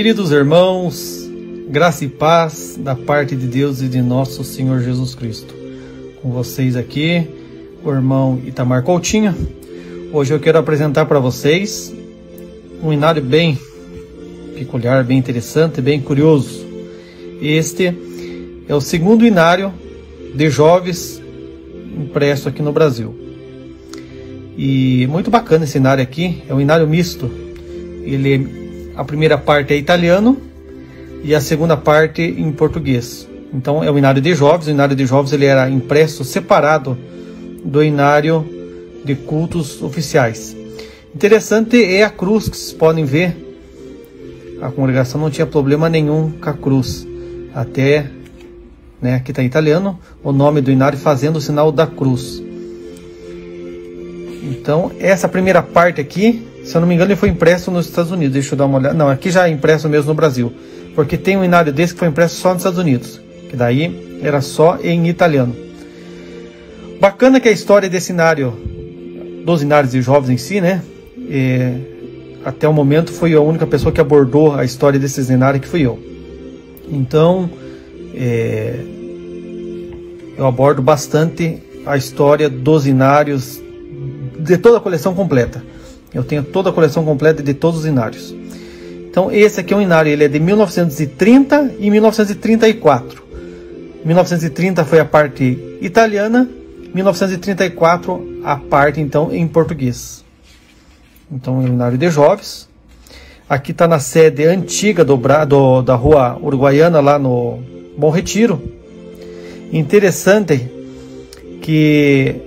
Queridos irmãos, graça e paz da parte de Deus e de nosso Senhor Jesus Cristo. Com vocês aqui, o irmão Itamar Coutinho. Hoje eu quero apresentar para vocês um inário bem peculiar, bem interessante, bem curioso. Este é o segundo inário de jovens impresso aqui no Brasil. E muito bacana esse inário aqui, é um inário misto. A primeira parte é italiano e a segunda parte em português. Então é um inário de jovens. O inário de jovens ele era impresso separado do inário de cultos oficiais. Interessante é a cruz que vocês podem ver. A congregação não tinha problema nenhum com a cruz. Até, aqui está em italiano, o nome do inário fazendo o sinal da cruz. Então essa primeira parte aqui, se eu não me engano, ele foi impresso nos Estados Unidos. Deixa eu dar uma olhada. Não, aqui já é impresso mesmo no Brasil. Porque tem um inário desse que foi impresso só nos Estados Unidos. Que daí era só em italiano. Bacana que a história desse inário, dos inários de jovens em si, até o momento foi a única pessoa que abordou a história desses inários, que fui eu. Então, eu abordo bastante a história dos inários de toda a coleção completa. Eu tenho toda a coleção completa de todos os inários. Então esse aqui é um inário, ele é de 1930 e 1934. 1930 foi a parte italiana, 1934 a parte então em português. Então é um inário de jovens. Aqui está na sede antiga da rua Uruguaiana, lá no Bom Retiro. Interessante que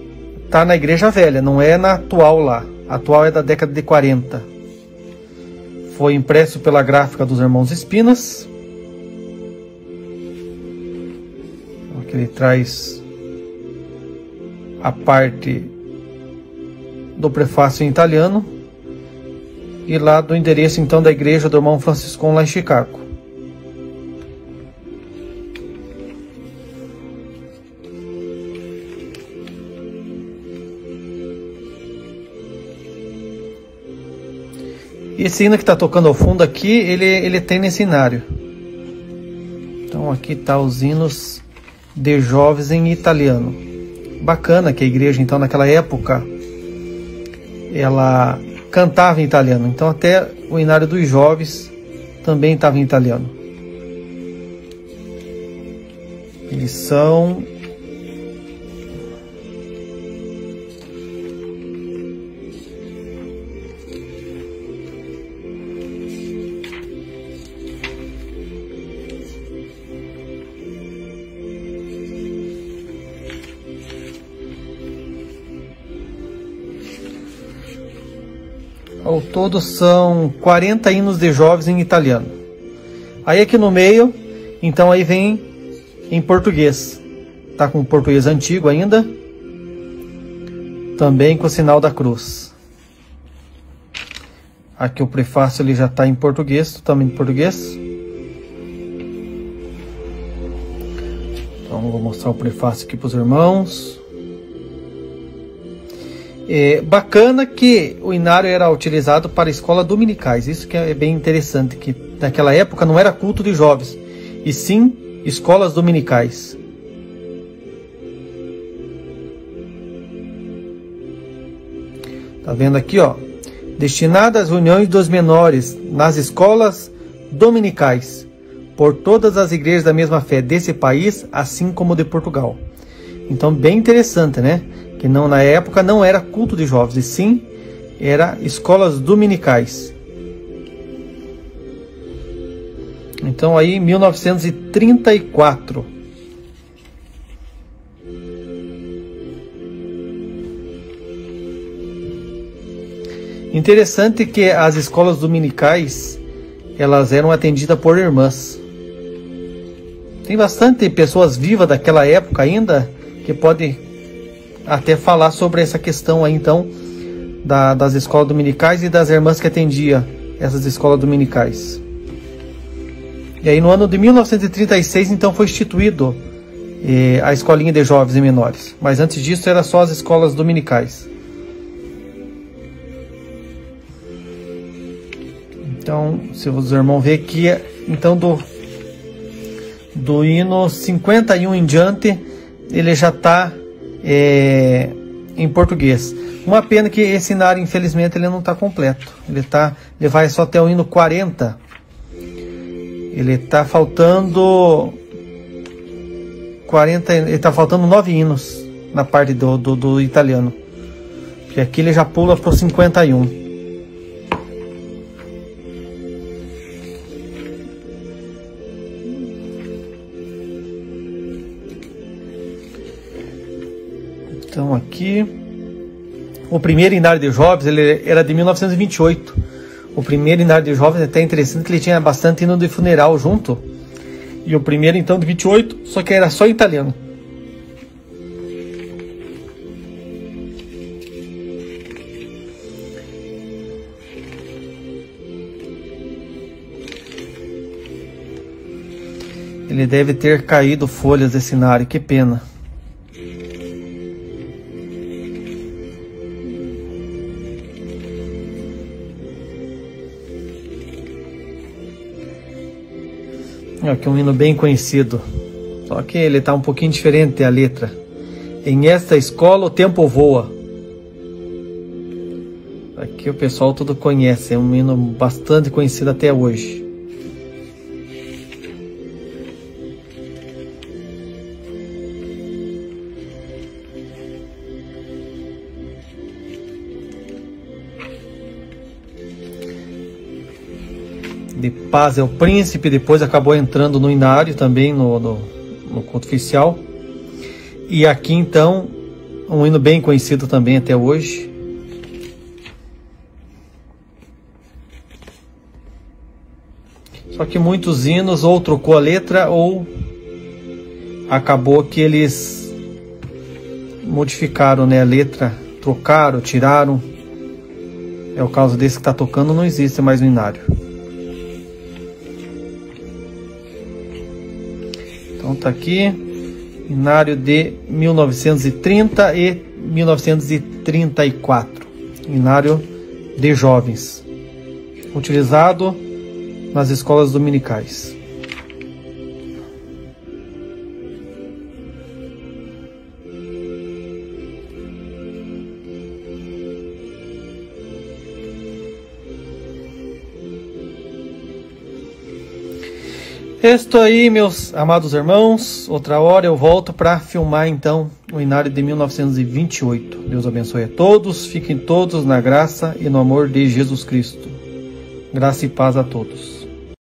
está na Igreja Velha, não é na atual lá. A atual é da década de 40. Foi impresso pela gráfica dos irmãos Espinas. Aqui ele traz a parte do prefácio em italiano. E lá do endereço então da igreja do irmão Franciscão lá em Chicago. Esse hino que está tocando ao fundo aqui, ele tem nesse inário. Então aqui está os hinos de jovens em italiano. Bacana que a igreja então naquela época ela cantava em italiano. Então até o inário dos jovens também estava em italiano. Eles são... Ao todo são 40 hinos de jovens em italiano. Aí aqui no meio, então aí vem em português. Tá com o português antigo ainda. Também com o sinal da cruz. Aqui o prefácio ele já está em português, totalmente em português. Então vou mostrar o prefácio aqui para os irmãos. Bacana que o inário era utilizado para escolas dominicais. Isso que é bem interessante, que naquela época não era culto de jovens, e sim escolas dominicais. Tá vendo aqui, ó? Destinada às reuniões dos menores nas escolas dominicais, por todas as igrejas da mesma fé desse país, assim como de Portugal. Então bem interessante, né? Que não, na época não era culto de jovens, e sim era escolas dominicais. Então aí em 1934. Interessante que as escolas dominicais elas eram atendidas por irmãs. Tem bastante pessoas vivas daquela época ainda que pode até falar sobre essa questão aí então das escolas dominicais e das irmãs que atendia essas escolas dominicais. E aí no ano de 1936 então foi instituído a escolinha de jovens e menores, mas antes disso era só as escolas dominicais. Então, se os irmãos verem aqui, então do hino 51 em diante, ele já está em português. Uma pena que esse inário, infelizmente, ele não está completo. Ele vai só até o hino 40. Ele está faltando 40, ele está faltando 9 hinos na parte do italiano. Porque aqui ele já pula para o 51. Então aqui, o primeiro inário de jovens, ele era de 1928. O primeiro inário de jovens é até interessante que ele tinha bastante hino de funeral junto. E o primeiro então de 28, só que era só italiano. Ele deve ter caído folhas desse inário, que pena. Aqui é um hino bem conhecido, só que ele está um pouquinho diferente a letra. Em esta escola o tempo voa. Aqui o pessoal todo conhece, é um hino bastante conhecido até hoje. De paz é o príncipe, depois acabou entrando no inário também, no culto oficial. E aqui então, um hino bem conhecido também até hoje. Só que muitos hinos ou trocou a letra ou acabou que eles modificaram, né, a letra, trocaram, tiraram. É o caso desse que está tocando, não existe mais no inário. Então tá aqui, inário de 1930 e 1934, inário de jovens, utilizado nas escolas dominicais. Estou aí, meus amados irmãos. Outra hora eu volto para filmar então o inário de 1928. Deus abençoe a todos, fiquem todos na graça e no amor de Jesus Cristo. Graça e paz a todos.